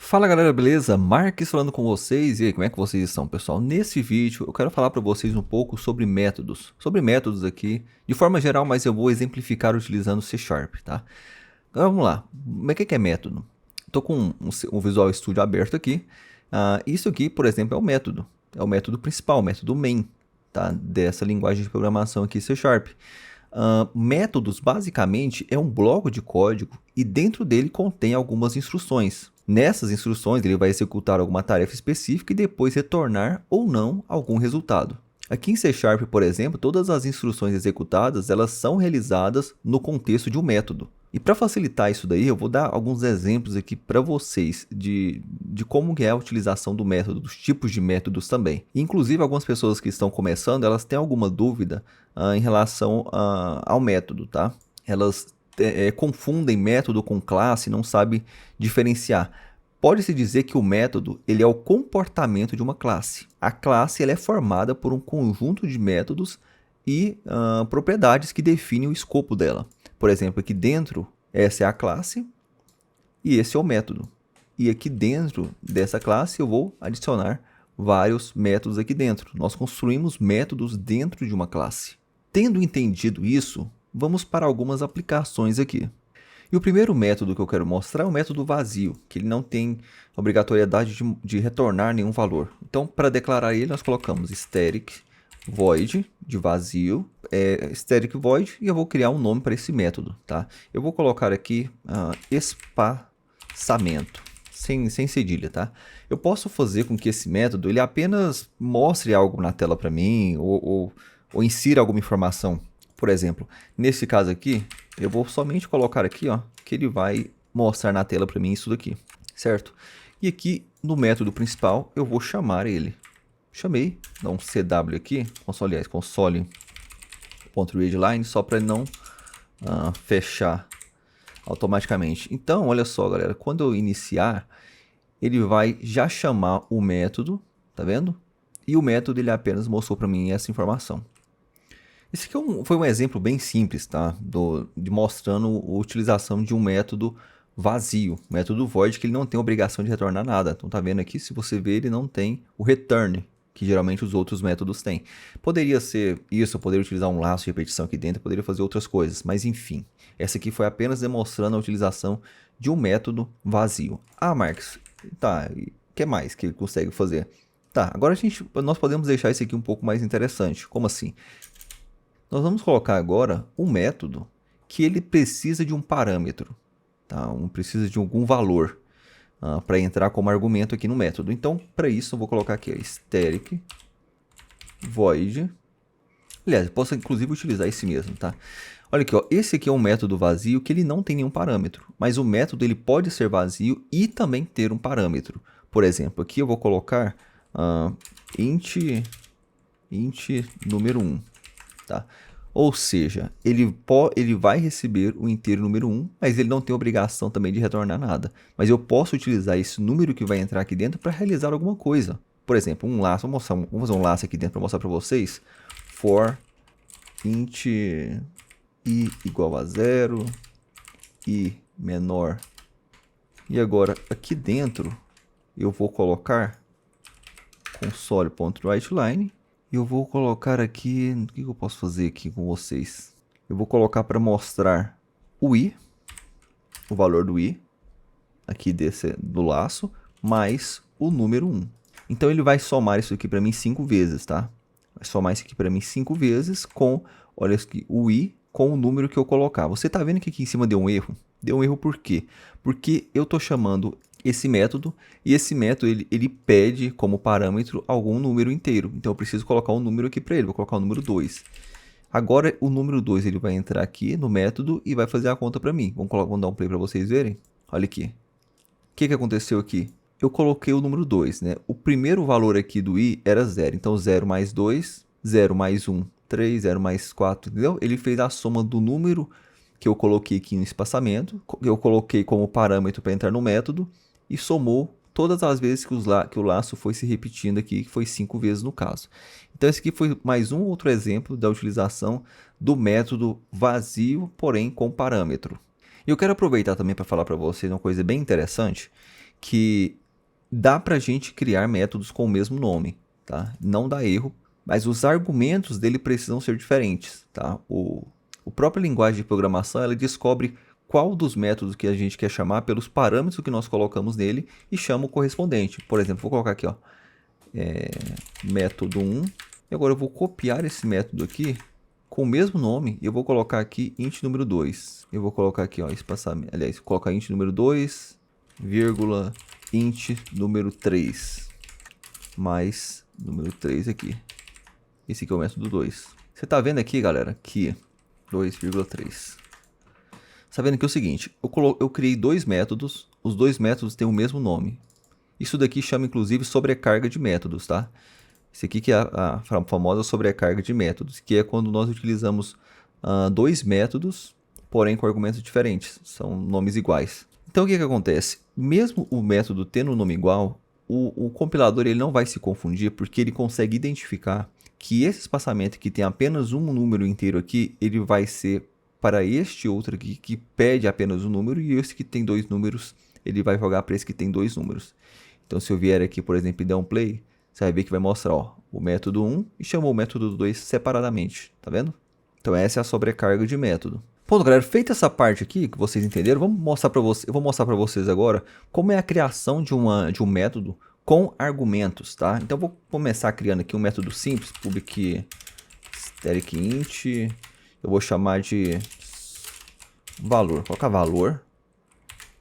Fala galera, beleza? Marques falando com vocês. E aí, como é que vocês estão, pessoal? Nesse vídeo eu quero falar para vocês um pouco sobre métodos. Sobre métodos aqui, de forma geral, mas eu vou exemplificar utilizando C Sharp, tá? Então, vamos lá. Mas o que é método? Estou com um Visual Studio aberto aqui. Isso aqui, por exemplo, é o método. É o método principal, o método main, tá? Dessa linguagem de programação aqui, C Sharp. Métodos, basicamente, é um bloco de código e dentro dele contém algumas instruções. Nessas instruções, ele vai executar alguma tarefa específica e depois retornar ou não algum resultado. Aqui em C Sharp, por exemplo, todas as instruções executadas elas são realizadas no contexto de um método. E para facilitar isso daí, eu vou dar alguns exemplos aqui para vocês de como é a utilização do método, dos tipos de métodos também. Inclusive, algumas pessoas que estão começando, elas têm alguma dúvida em relação ao método, tá? Elas confundem método com classe e não sabem diferenciar. Pode-se dizer que o método ele é o comportamento de uma classe. A classe ela é formada por um conjunto de métodos e propriedades que definem o escopo dela. Por exemplo, aqui dentro, essa é a classe e esse é o método. E aqui dentro dessa classe eu vou adicionar vários métodos aqui dentro. Nós construímos métodos dentro de uma classe. Tendo entendido isso, vamos para algumas aplicações aqui. E o primeiro método que eu quero mostrar é o método vazio, que ele não tem obrigatoriedade de retornar nenhum valor. Então, para declarar ele, nós colocamos static void de vazio, static void, e eu vou criar um nome para esse método, tá? Eu vou colocar aqui espaçamento, sem cedilha, tá? Eu posso fazer com que esse método ele apenas mostre algo na tela para mim, ou insira alguma informação. Por exemplo, nesse caso aqui, eu vou somente colocar aqui, ó, que ele vai mostrar na tela para mim isso daqui, certo? E aqui no método principal eu vou chamar ele. Chamei, dá um CW aqui, console.readline, só para não fechar automaticamente. Então, olha só, galera, quando eu iniciar, ele vai já chamar o método, tá vendo? E o método ele apenas mostrou para mim essa informação. Esse aqui foi um exemplo bem simples, tá? De mostrando a utilização de um método vazio, método void, que ele não tem obrigação de retornar nada. Então tá vendo aqui, se você ver, ele não tem o return, que geralmente os outros métodos têm. Poderia ser isso, eu poderia utilizar um laço de repetição aqui dentro, poderia fazer outras coisas, mas enfim. Essa aqui foi apenas demonstrando a utilização de um método vazio. Marcos, tá, e o que mais que ele consegue fazer? Tá, agora nós podemos deixar isso aqui um pouco mais interessante. Como assim? Nós vamos colocar agora um método que ele precisa de um parâmetro, tá? Precisa de algum valor para entrar como argumento aqui no método. Então, para isso, eu vou colocar aqui static void. Aliás, eu posso inclusive utilizar esse mesmo, tá? Olha aqui, ó, esse aqui é um método vazio que ele não tem nenhum parâmetro, mas o método ele pode ser vazio e também ter um parâmetro. Por exemplo, aqui eu vou colocar int número 1. Tá? Ou seja, ele vai receber o inteiro número 1, mas ele não tem obrigação também de retornar nada. Mas eu posso utilizar esse número que vai entrar aqui dentro para realizar alguma coisa. Por exemplo, um laço. Vamos fazer um laço aqui dentro para mostrar para vocês. For int i igual a 0, i menor. E agora, aqui dentro, eu vou colocar console.writeline. E eu vou colocar aqui, o que eu posso fazer aqui com vocês? Eu vou colocar para mostrar o i, o valor do i, aqui do laço, mais o número 1. Então ele vai somar isso aqui para mim 5 vezes, tá? Vai somar isso aqui para mim 5 vezes com, olha aqui, o i com o número que eu colocar. Você tá vendo que aqui em cima deu um erro? Deu um erro por quê? Porque eu tô chamando esse método, e esse método ele pede como parâmetro algum número inteiro. Então eu preciso colocar um número aqui para ele, vou colocar o número 2. Agora o número 2 ele vai entrar aqui no método e vai fazer a conta para mim. Vamos dar um play para vocês verem. Olha aqui. O que aconteceu aqui? Eu coloquei o número 2, né? O primeiro valor aqui do i era 0. Então 0 mais 2, 0 mais 1, 3, 0 mais 4, entendeu? Ele fez a soma do número que eu coloquei aqui no espaçamento, que eu coloquei como parâmetro para entrar no método, e somou todas as vezes que o laço foi se repetindo aqui, que foi 5 vezes no caso. Então esse aqui foi mais um outro exemplo da utilização do método vazio, porém com parâmetro. E eu quero aproveitar também para falar para vocês uma coisa bem interessante, que dá pra gente criar métodos com o mesmo nome, tá? Não dá erro, mas os argumentos dele precisam ser diferentes, tá? O próprio linguagem de programação, ela descobre qual dos métodos que a gente quer chamar pelos parâmetros que nós colocamos nele e chama o correspondente. Por exemplo, vou colocar aqui, ó, método 1, e agora eu vou copiar esse método aqui com o mesmo nome e eu vou colocar aqui int número 2. Eu vou colocar aqui, ó, espaçamento, aliás, vou colocar int número 2, vírgula, int número 3, mais número 3 aqui. Esse aqui é o método 2. Você tá vendo aqui, galera, que 2,3. Tá vendo que é o seguinte, eu criei dois métodos, os dois métodos têm o mesmo nome. Isso daqui chama, inclusive, sobrecarga de métodos, tá? Esse aqui que é a famosa sobrecarga de métodos, que é quando nós utilizamos dois métodos, porém com argumentos diferentes, são nomes iguais. Então o que acontece? Mesmo o método tendo um nome igual, o compilador ele não vai se confundir, porque ele consegue identificar que esse espaçamento que tem apenas um número inteiro aqui, ele vai ser para este outro aqui que pede apenas um número, e esse que tem dois números, ele vai jogar para esse que tem dois números. Então se eu vier aqui, por exemplo, e der um play, você vai ver que vai mostrar, ó, o método 1 e chamou o método 2 separadamente, tá vendo? Então essa é a sobrecarga de método. Pronto, galera, feita essa parte aqui que vocês entenderam, eu vou mostrar para vocês agora como é a criação de um método com argumentos, tá? Então eu vou começar criando aqui um método simples, public static int, eu vou chamar de valor, vou colocar valor,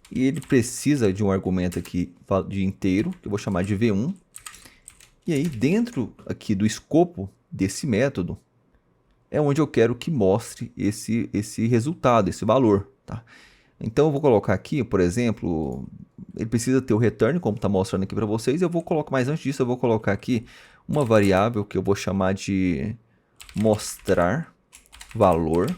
e ele precisa de um argumento aqui de inteiro, que eu vou chamar de v1. E aí, dentro aqui do escopo desse método, é onde eu quero que mostre esse resultado, esse valor, tá? Então, eu vou colocar aqui, por exemplo, ele precisa ter o return, como está mostrando aqui para vocês. Eu vou colocar, mas antes disso, eu vou colocar aqui uma variável que eu vou chamar de mostrar valor.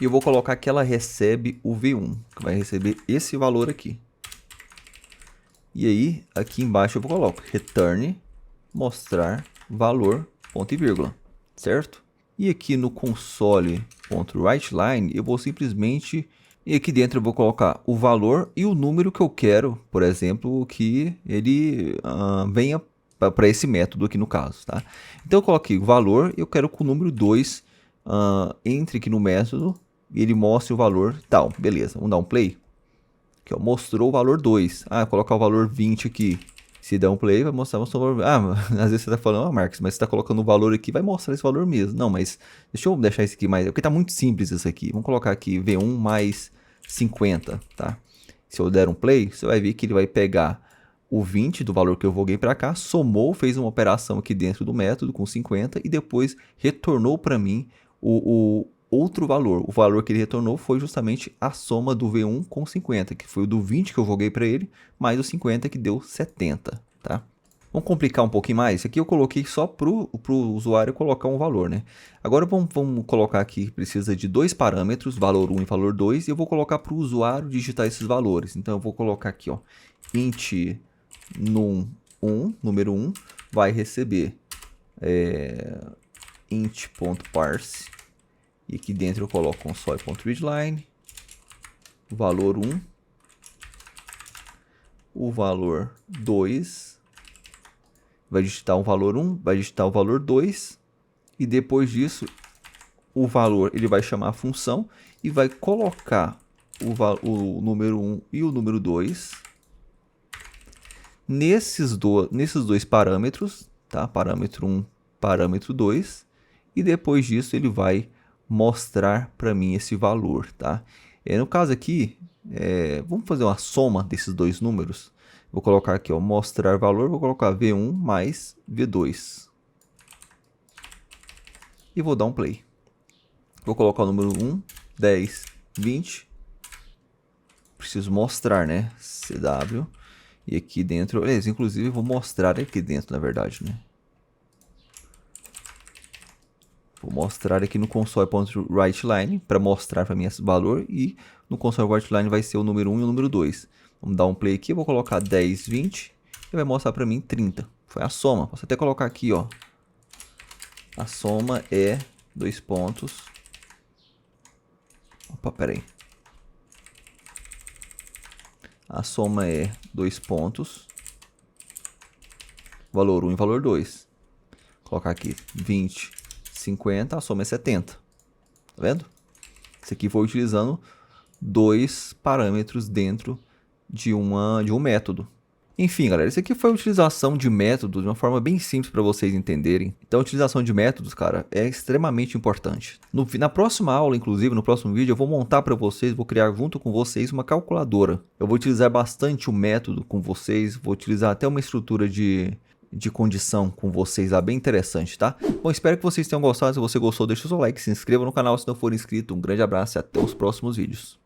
E eu vou colocar que ela recebe o v1, que vai receber esse valor aqui. E aí, aqui embaixo eu coloco return mostrar valor, ponto e vírgula, certo? E aqui no console.writeLine eu vou simplesmente, e aqui dentro eu vou colocar o valor e o número que eu quero, por exemplo, que ele venha para esse método aqui no caso, tá? Então eu coloquei o valor e eu quero que o número 2 entre aqui no método e ele mostre o valor tal, beleza, vamos dar um play. Aqui, ó, mostrou o valor 2. Colocar o valor 20 aqui. Se der um play, vai mostrar o valor. Às vezes você está falando, Marcos, mas você está colocando o valor aqui, vai mostrar esse valor mesmo. Não, mas deixa eu deixar isso aqui mais. Porque está muito simples isso aqui. Vamos colocar aqui V1 mais 50, tá? Se eu der um play, você vai ver que ele vai pegar o 20 do valor que eu joguei para cá, somou, fez uma operação aqui dentro do método com 50 e depois retornou para mim o outro valor. O valor que ele retornou foi justamente a soma do V1 com 50, que foi o do 20 que eu joguei para ele, mais o 50 que deu 70, tá? Vamos complicar um pouquinho mais. Aqui eu coloquei só para o usuário colocar um valor, né? Agora vamos colocar aqui que precisa de dois parâmetros, valor 1 e valor 2, e eu vou colocar para o usuário digitar esses valores. Então eu vou colocar aqui, ó, int num1, número 1, vai receber int.parse. E aqui dentro eu coloco console.readline, o valor 1, o valor 2, vai digitar o valor 1, vai digitar o valor 2, e depois disso o valor ele vai chamar a função e vai colocar o número 1 e o número 2 nesses dois parâmetros, tá? Parâmetro 1, parâmetro 2, e depois disso ele vai mostrar para mim esse valor, tá? No caso aqui, vamos fazer uma soma desses dois números. Vou colocar aqui, ó, mostrar valor, vou colocar V1 mais V2. E vou dar um play. Vou colocar o número 1, 10, 20. Preciso mostrar, né? CW. E aqui dentro, inclusive vou mostrar aqui dentro, na verdade, né? Vou mostrar aqui no console.writeLine para mostrar para mim esse valor, e no console.writeLine vai ser o número 1 e o número 2. Vamos dar um play aqui, eu vou colocar 10, 20 e vai mostrar para mim 30. Foi a soma. Posso até colocar aqui, ó. A soma é 2 pontos. Opa, peraí. A soma é 2 pontos. Valor 1 e valor 2. Colocar aqui 20, 50, a soma é 70. Tá vendo? Isso aqui foi utilizando dois parâmetros dentro de um método. Enfim, galera, isso aqui foi a utilização de métodos de uma forma bem simples para vocês entenderem. Então, a utilização de métodos, cara, é extremamente importante. Na próxima aula, inclusive, no próximo vídeo, eu vou montar para vocês, vou criar junto com vocês uma calculadora. Eu vou utilizar bastante o método com vocês, vou utilizar até uma estrutura de condição com vocês lá, bem interessante, tá? Bom, espero que vocês tenham gostado. Se você gostou, deixa o seu like, se inscreva no canal se não for inscrito. Um grande abraço e até os próximos vídeos.